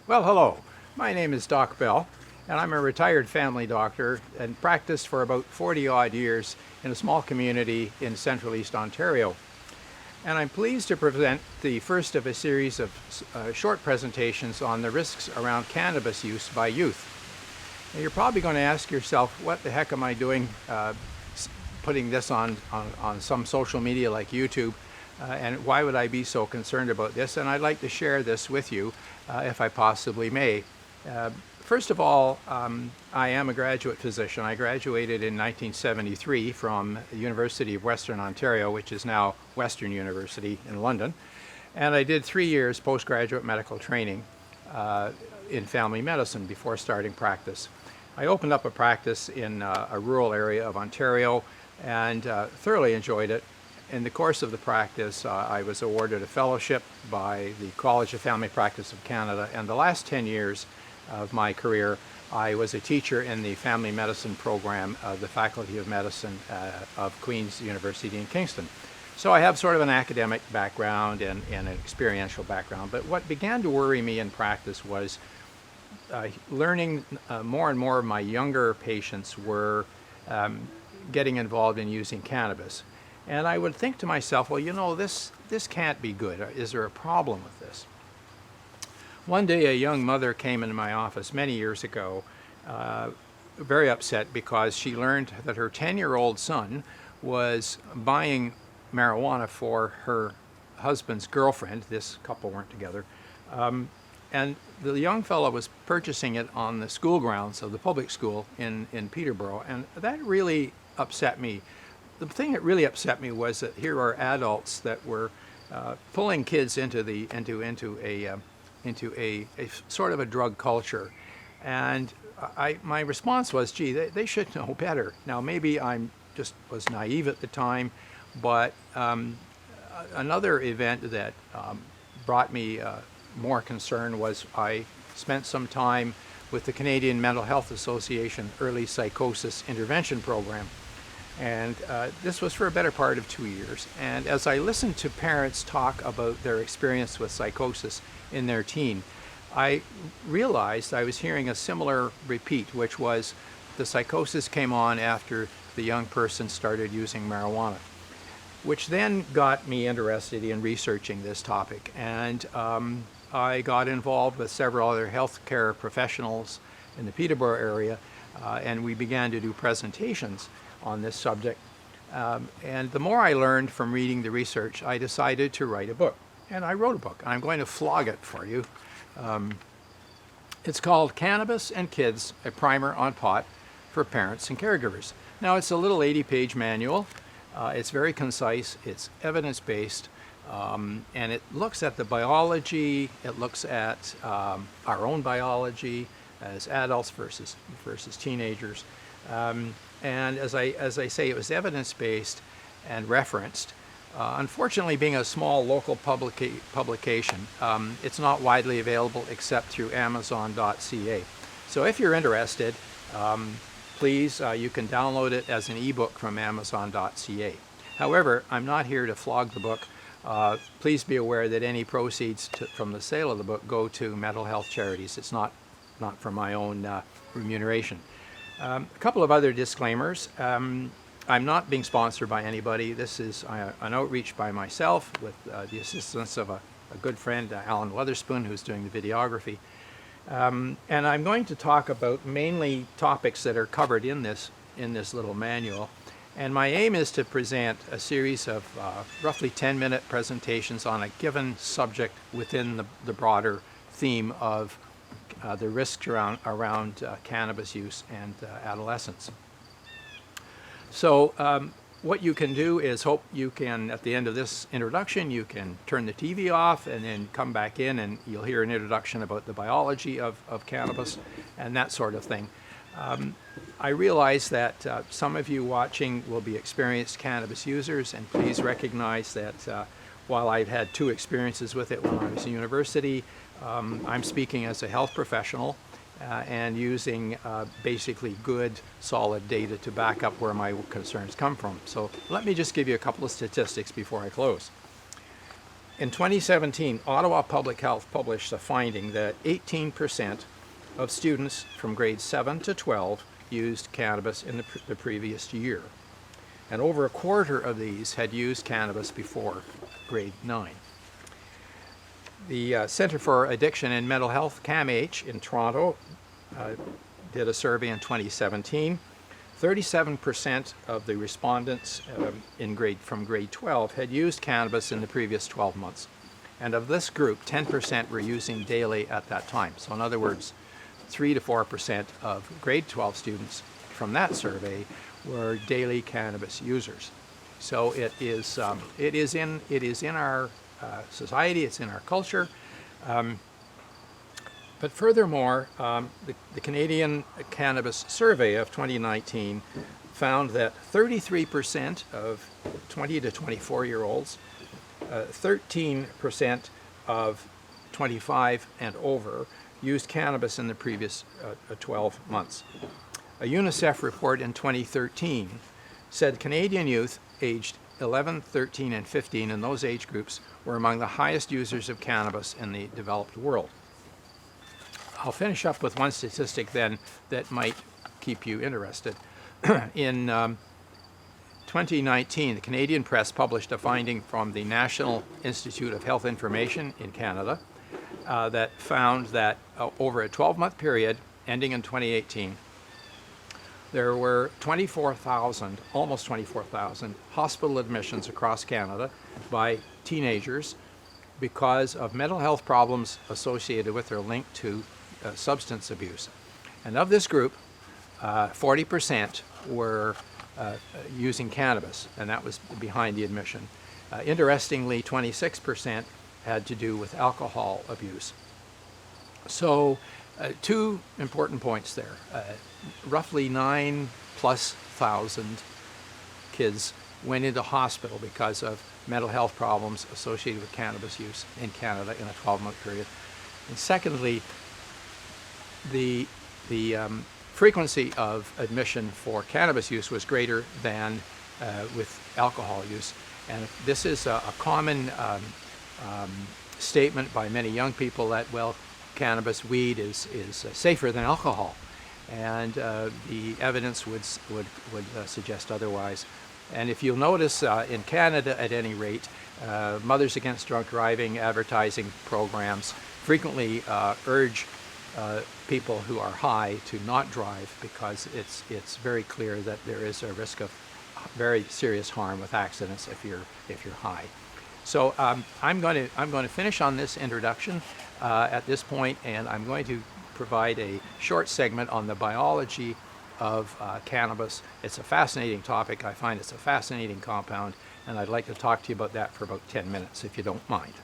Well, hello. My name is Doc Bell, and I'm a retired family doctor and practiced for about 40 odd years in a small community in Central East Ontario. And I'm pleased to present the first of a series of short presentations on the risks around cannabis use by youth. And you're probably going to ask yourself, what the heck am I doing putting this on some social media like YouTube? And why would I be so concerned about this? And I'd like to share this with you if I possibly may. First of all, I am a graduate physician. I graduated in 1973 from the University of Western Ontario, which is now Western University in London. And I did 3 years postgraduate medical training in family medicine before starting practice. I opened up a practice in a rural area of Ontario and thoroughly enjoyed it. In the course of the practice, I was awarded a fellowship by the College of Family Practice of Canada, and the last 10 years of my career, I was a teacher in the family medicine program of the Faculty of Medicine of Queen's University in Kingston. So I have sort of an academic background and an experiential background, but what began to worry me in practice was learning more and more of my younger patients were getting involved in using cannabis. And I would think to myself, well, you know, this can't be good. Is there a problem with this? One day a young mother came into my office many years ago, very upset because she learned that her 10-year-old son was buying marijuana for her husband's girlfriend. This couple weren't together. And the young fellow was purchasing it on the school grounds of the public school in Peterborough, and that really upset me. The thing that really upset me was that here are adults that were pulling kids into a sort of a drug culture, and my response was, gee, they should know better. Now maybe I'm just was naive at the time, but another event that brought me more concern was I spent some time with the Canadian Mental Health Association Early Psychosis Intervention Program. And this was for a better part of 2 years. And as I listened to parents talk about their experience with psychosis in their teen, I realized I was hearing a similar repeat, which was the psychosis came on after the young person started using marijuana, which then got me interested in researching this topic. And I got involved with several other healthcare professionals in the Peterborough area, and we began to do presentations on this subject. And the more I learned from reading the research, I decided to write a book. And I wrote a book. I'm going to flog it for you. It's called Cannabis and Kids, a Primer on Pot for Parents and Caregivers. Now, it's a little 80-page manual. It's very concise. It's evidence-based. And it looks at the biology. It looks at our own biology as adults versus teenagers. And as I say, it was evidence-based and referenced. Unfortunately, being a small local publication, it's not widely available except through Amazon.ca. So if you're interested, please, you can download it as an ebook from Amazon.ca. However, I'm not here to flog the book. Please be aware that any proceeds from the sale of the book go to mental health charities. It's not for my own remuneration. A couple of other disclaimers. I'm not being sponsored by anybody. This is an outreach by myself with the assistance of a good friend, Alan Weatherspoon, who's doing the videography. And I'm going to talk about mainly topics that are covered in this little manual. And my aim is to present a series of roughly 10-minute presentations on a given subject within the broader theme of the risks around cannabis use and adolescence. So what you can do is hope you can, at the end of this introduction, you can turn the TV off and then come back in and you'll hear an introduction about the biology of cannabis and that sort of thing. I realize that some of you watching will be experienced cannabis users, and please recognize that while I've had 2 experiences with it when I was in university, I'm speaking as a health professional and using basically good, solid data to back up where my concerns come from. So let me just give you a couple of statistics before I close. In 2017, Ottawa Public Health published a finding that 18% of students from grades 7 to 12 used cannabis in the previous year. And over a quarter of these had used cannabis before grade 9. The Centre for Addiction and Mental Health, CAMH, in Toronto, did a survey in 2017. 37% of the respondents from grade 12 had used cannabis in the previous 12 months. And of this group, 10% were using daily at that time. So in other words, 3 to 4% of grade 12 students from that survey were daily cannabis users. So it is in our society, it's in our culture. But furthermore, the Canadian Cannabis Survey of 2019 found that 33% of 20 to 24-year-olds, 13% of 25 and over used cannabis in the previous 12 months. A UNICEF report in 2013 said Canadian youth aged 11, 13, and 15 in those age groups were among the highest users of cannabis in the developed world. I'll finish up with one statistic then that might keep you interested. In 2019, the Canadian Press published a finding from the National Institute of Health Information in Canada that found that over a 12-month period ending in 2018, there were 24,000, almost 24,000 hospital admissions across Canada by teenagers because of mental health problems associated with or linked to substance abuse. And of this group, 40% were using cannabis, and that was behind the admission. Interestingly, 26% had to do with alcohol abuse. So two important points there. Roughly 9,000+ kids went into hospital because of mental health problems associated with cannabis use in Canada in a 12-month period. And secondly, the frequency of admission for cannabis use was greater than with alcohol use. And this is a common statement by many young people that, well, cannabis, weed is safer than alcohol. And the evidence would suggest otherwise. And if you'll notice, in Canada at any rate, Mothers Against Drunk Driving advertising programs frequently urge people who are high to not drive because it's very clear that there is a risk of very serious harm with accidents if you're high. So I'm going to finish on this introduction at this point, and I'm going to provide a short segment on the biology of cannabis. It's a fascinating topic. I find it's a fascinating compound, and I'd like to talk to you about that for about 10 minutes, if you don't mind.